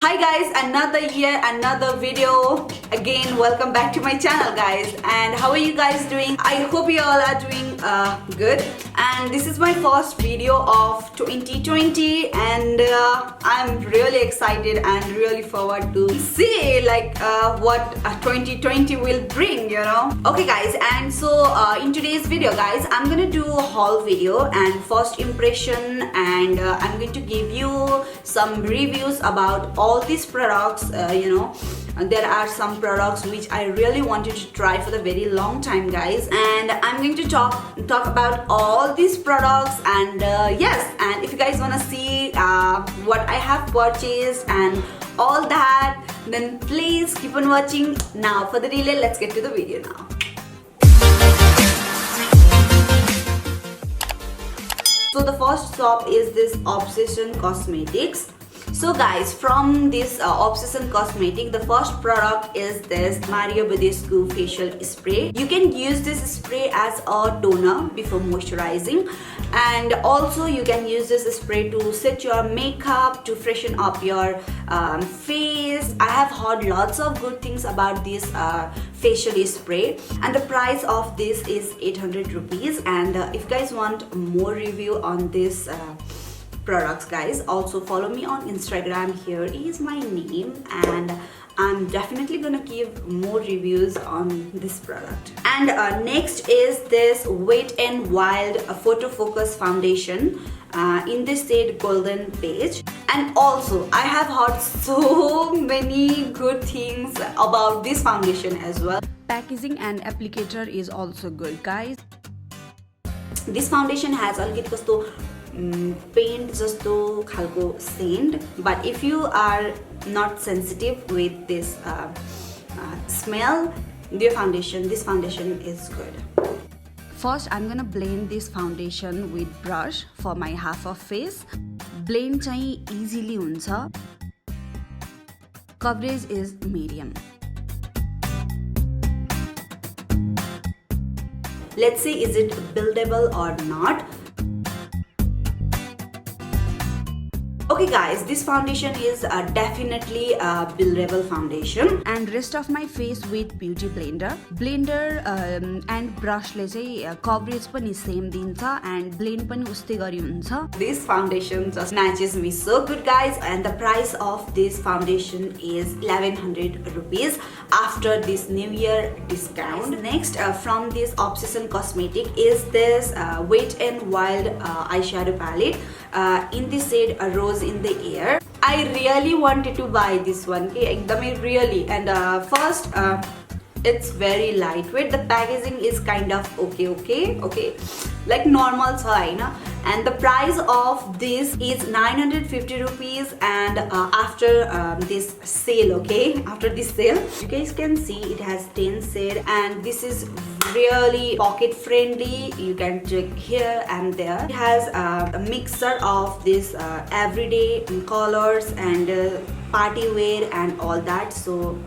Hi guys, another year, another video. Again, welcome back to my channel guys. And how are you guys doing? I hope you all are doing good. And this is my first video of 2020 and I'm really excited and really forward to see what 2020 will bring, Okay guys, and so in today's video guys, I'm gonna do a haul video and first impression and I'm going to give you some reviews about all these products. There are some products which I really wanted to try for the very long time guys, and I'm going to talk about all these products and yes, and if you guys want to see what I have purchased and all that, then please keep on watching. Now for the delay, let's get to the video now. So the first shop is this Obsession Cosmetics. So guys, from this Obsession Cosmetic, the first product is this Mario Badescu facial spray. You can use this spray as a toner before moisturizing, and also you can use this spray to set your makeup, to freshen up your face. I have heard lots of good things about this facial spray, and the price of this is 800 rupees. And if you guys want more review on this products guys, also follow me on Instagram. Here is my name, and I'm definitely gonna give more reviews on this product. And next is this Wet n Wild Photo Focus Foundation in the shade Golden Beige. And also I have heard so many good things about this foundation as well. Packaging and applicator is also good guys. This foundation has अलिकति कस्तो paint जस्तो खालको scent, but if you are not sensitive with this smell, this foundation is good. First I'm gonna blend this foundation with brush for my half of face. Blend चाहिँ easily हुन्छ. Coverage is medium. Let's see, is it buildable or not? Okay guys, this foundation is definitely a buildable foundation. And rest of my face with beauty blender and brush ले चाहिँ coverage पनि same दिन्छ and blend पनि उस्तै गरी हुन्छ. This foundation just matches me so good guys, and the price of this foundation is 1100 rupees after this new year discount. Next from this Obsession Cosmetic is this Wet n Wild eyeshadow palette in the shade Rose in the Air. I really wanted to buy this one, ekdamai really. And first it's very lightweight. The packaging is kind of okay, like normal cha haina. And the price of this is 950 rupees. And after this sale, after this sale, you guys can see it has 10 shade, and this is really pocket friendly. You can check here and there. It has a mixture of this everyday colors and party wear and all that. So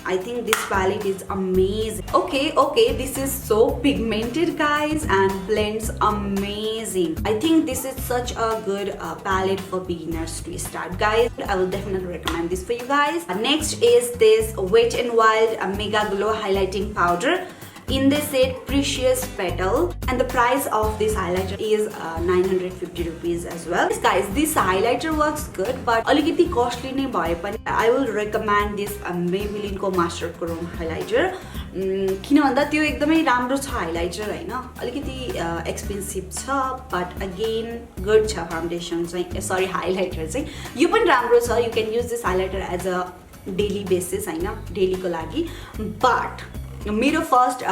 I think this palette is amazing. Okay, this is so pigmented guys and blends amazing. I think this is such a good palette for beginners to start guys. I will definitely recommend this for you guys. Next is this Wet n Wild Mega Glow Highlighting Powder in the shade Precious Petal, and the price of this highlighter is 950 rupees as well. Yes, guys, this highlighter works good, but alikiti costly नै भए पनि I will recommend this Maybelline को Master Chrome highlighter. किन भन्दा त्यो एकदमै राम्रो छ highlighter हैन, अलिकति expensive छ, but again good छ foundation चाहिँ, sorry highlighter चाहिँ यो पनि राम्रो छ. You can use this highlighter as a daily basis Hahn, daily को लागि. But मेरो फर्स्ट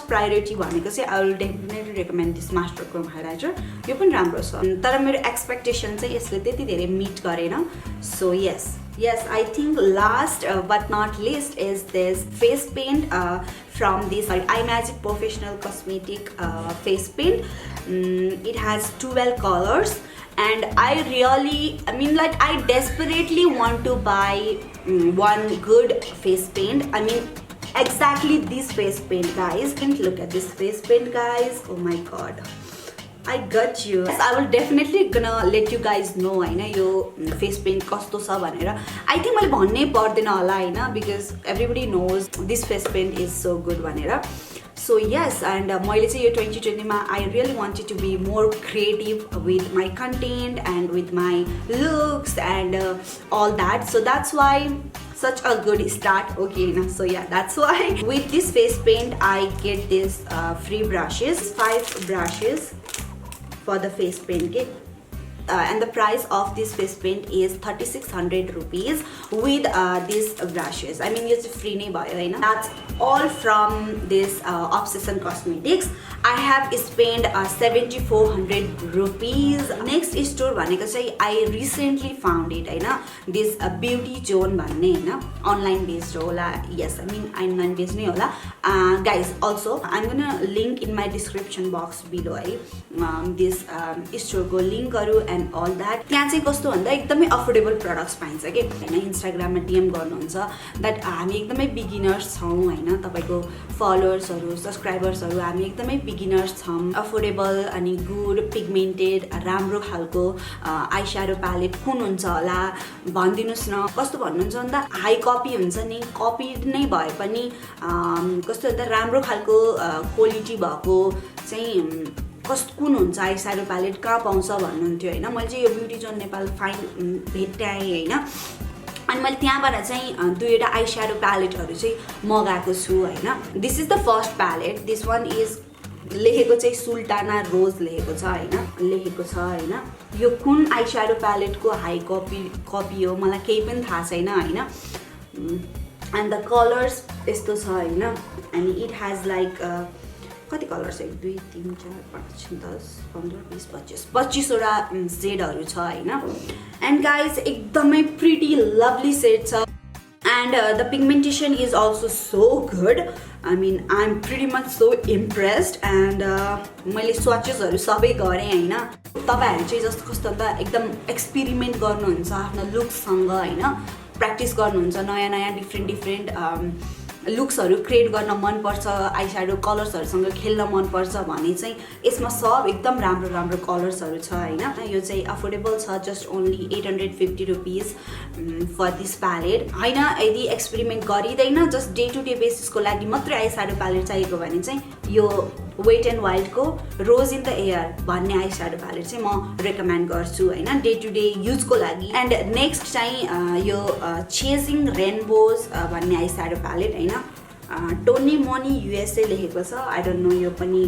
प्रायोरिटी भनेको चाहिँ I will definitely recommend this Master Chrome highlighter. यो पनि राम्रो छ, तर मेरो एक्सपेक्टेसन चाहिँ यसले त्यति धेरै मिट गरेन. So yes, I think last but not least is this face paint from this iMagic Professional Cosmetic face paint. It has 12 colors, and I desperately want to buy one good face paint. Exactly this face paint guys. Look at this face paint guys. Oh my god, I got you. Yes, I will definitely gonna let you guys know हैन यो face paint कस्तो छ भनेर. I think मैले भन्नै पर्दैन होला हैन because everybody knows this face paint is so good भनेर. So yes, and मैले चाहिँ यो 2020 मा I really wanted to be more creative with my content and with my looks and all that. So that's why such a good start. Okay, so yeah, that's why with this face paint I get this free brushes, 5 brushes for the face paint kit. And the price of this face paint is 3600 rupees with these brushes. I mean, it's free नै भयो हैन. That's all from this Obsession Cosmetics. I have spent 7400 rupees. Next store भनेको चाहिँ I recently found it Hahn. This beauty zone भन्ने हैन, online based होला. Yes, I mean online based नै होला. Guys, also I'm gonna link in my description box below है this store को लिंकहरु and all that. त्यहाँ चाहिँ कस्तो भन्दा एकदमै अफोर्डेबल प्रोडक्ट्स पाइन्छ के हैन. इन्स्टाग्राममा DM गर्नुहुन्छ that हामी एकदमै बिगिनर्स छौं हैन. तपाईको फलोअर्सहरु, सब्स्क्राइबर्सहरु हामी एकदमै बिगिनर्स छौं. अफोर्डेबल अनि गुड पिगमेन्टेड राम्रो खालको आई स्याडो प्यालेट कुन हुन्छ होला भनिदिनुस् न. कस्तो भन्नुहुन्छ भन्दा हाई कपी हुन्छ नि, कपी नै भए पनि कस्तो भन्दा राम्रो खालको क्वालिटी भएको चाहिँ कुन हुन्छ आई स्याडो प्यालेट कहाँ पाउँछ भन्नुहुन्थ्यो हैन. मैले चाहिँ यो ब्युटी जोन नेपाल फाइन्ड भेट्टाएँ हैन. अनि मैले त्यहाँबाट चाहिँ दुईवटा आई स्याडो प्यालेटहरु चाहिँ मगाएको छु हैन. This is the first palette. This one is लेखेको चाहिँ सुल्ताना रोज लेखेको छ हैन, लेखेको छ हैन. यो कुन आई स्याडो प्यालेटको हाई कपी हो मलाई केही पनि थाहा छैन हैन. एन्ड द कलर्स यस्तो छ हैन. अनि इट हैज लाइक कति कलर्स 1 2 3 4 5 6 10 15 20 25 25वटा शेडहरु छ हैन. एन्ड गाइज एकदमै प्रिटी लभली शेड छ. And the pigmentation is also so good. I mean, I'm pretty much so impressed. And मैले swatchesहरु सबै गरे हैन. तपाईहरु चाहिँ जस्तो कस्तो भन्दा एकदम एक्सपेरिमेन्ट गर्नुहुन्छ आफ्नो लुक्ससँग हैन. प्र्याक्टिस गर्नुहुन्छ, नयाँ नयाँ डिफ्रेन्ट लुक्सहरु क्रिएट गर्न मन पर्छ, आई स्याडो कलर्सहरुसँग खेल्न मन पर्छ भने चाहिँ यसमा सब एकदम राम्रो राम्रो कलर्सहरु छ हैन. यो चाहिँ अफोर्डेबल छ, just only 850 rupees for this palette हैन. यदि एक्सपेरिमेन्ट गरिदैन जस्ट डे टु डे बेसिसको लागि मात्रै आई स्याडो प्यालेट चाहिएको भने चाहिँ यो वेट एन्ड वाइल्डको रोज इन द एयर भन्ने आई स्याडो प्यालेट चाहिँ म रेकमेन्ड गर्छु हैन, डे टु डे युजको लागि. एन्ड नेक्स्ट चाहिँ यो चेजिङ रेनबोज भन्ने आई स्याडो प्यालेट हैन. टोनी मोनी युएसए लेखेको छ. आई डोन्ट नो यो पनि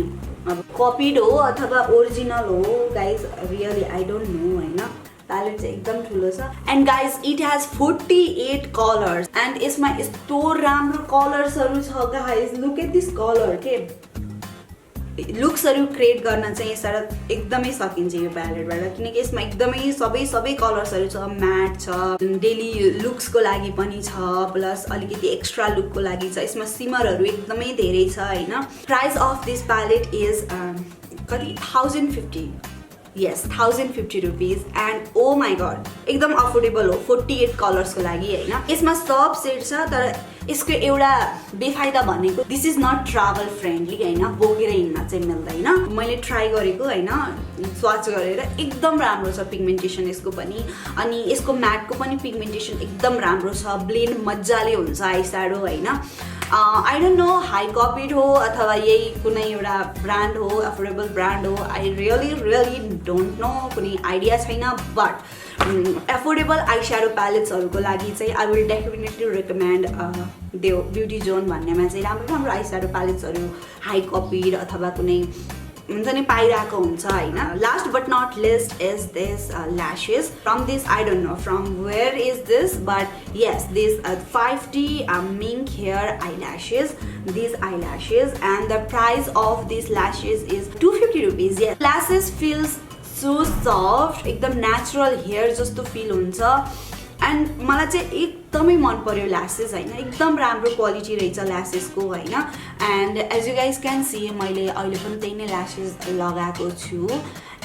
अब कपिड हो अथवा ओरिजिनल हो guys, really I don't know हैन. प्यालेट चाहिँ एकदम ठुलो छ. And guys it has 48 colours. And यसमा यस्तो राम्रो कलर्सहरु छ guys. Look at this colour के लुक्सहरु क्रिएट गर्न चाहिँ यसबाट एकदमै सकिन्छ यो प्यालेटबाट, किनकि यसमा एकदमै सबै कलर्सहरु छ. म्याट छ, डेली लुक्सको लागि पनि छ, प्लस अलिकति एक्स्ट्रा लुकको लागि छ. यसमा सिमरहरु एकदमै धेरै छ हैन. Price of this palette is कति 1050. Yes, 1050 rupees. And oh my god, एकदम अफोर्डेबल हो 48 कलर्सको लागि हैन. यसमा सब सेट छ, तर यसको एउटा बेफाइदा भनेको this is not travel friendly हैन. बोकेर हिँड्न चाहिँ मिल्दैन. मैले ट्राई गरेको हैन, स्वाच गरेर एकदम राम्रो छ पिगमेन्टेसन यसको पनि. अनि यसको म्याटको पनि पिगमेन्टेसन एकदम राम्रो छ. ब्लेन्ड मज्जाले हुन्छ आई स्याडो हैन. I don't know high copied हो अथवा यही कुनै एउटा ब्रान्ड हो, अफोर्डेबल ब्रान्ड हो. आई रियली डोन्ट नो, कुनै आइडिया छैन. बट अफोर्डेबल आई स्याडो प्यालेट्सहरुको लागि चाहिँ I will definitely recommend Dev beauty zone भन्नेमा चाहिँ राम्रो राम्रो आई स्याडो प्यालेट्सहरु हाई कपिड अथवा कुनै हुन्छ नि पाइरहेको हुन्छ हैन. Last but not least is this lashes. From this I don't know from where is this, but yes this 5D mink hair eyelashes. These eyelashes and the price of these lashes is 250 rupees. Yes, lashes feels so soft, एकदम natural hair जस्तो feel हुन्छ. End मलाई चाहिँ एकदमै मन पर्यो lashes हैन. एकदम राम्रो क्वालिटी रहेछ ल्यासेसको हैन. And as you guys can see मैले अहिले पनि त्यही नै ल्यासेस लगाएको छु.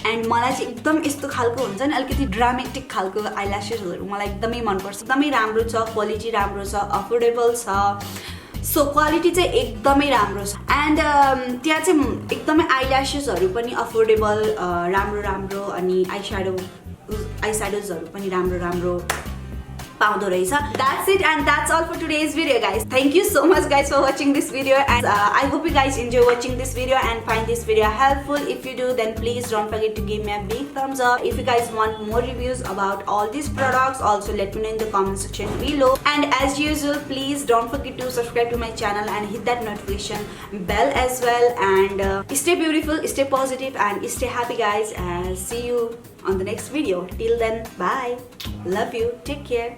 एन्ड मलाई चाहिँ एकदम यस्तो खालको हुन्छ नि अलिकति ड्रामेटिक खालको आइल्यासेसहरु मलाई एकदमै मन पर्छ. एकदमै राम्रो छ, क्वालिटी राम्रो छ, अफोर्डेबल छ. सो क्वालिटी चाहिँ एकदमै राम्रो छ एन्ड त्यहाँ चाहिँ एकदमै आइल्यासेसहरू पनि अफोर्डेबल राम्रो अनि आइस्याडोजहरू पनि राम्रो पाउँदो रहेछ. That's it and that's all for today's video, guys. Thank you so much, guys, for watching this video, and I hope you guys enjoy watching this video and find this video helpful. If you do, then please don't forget to give me a big thumbs up. If you guys want more reviews about all these products, also let me know in the comment section below. And as usual, please don't forget to subscribe to my channel and hit that notification bell as well. And stay beautiful, stay positive, and stay happy, guys. And see you on the next video. Till then, bye. Love you. Take care.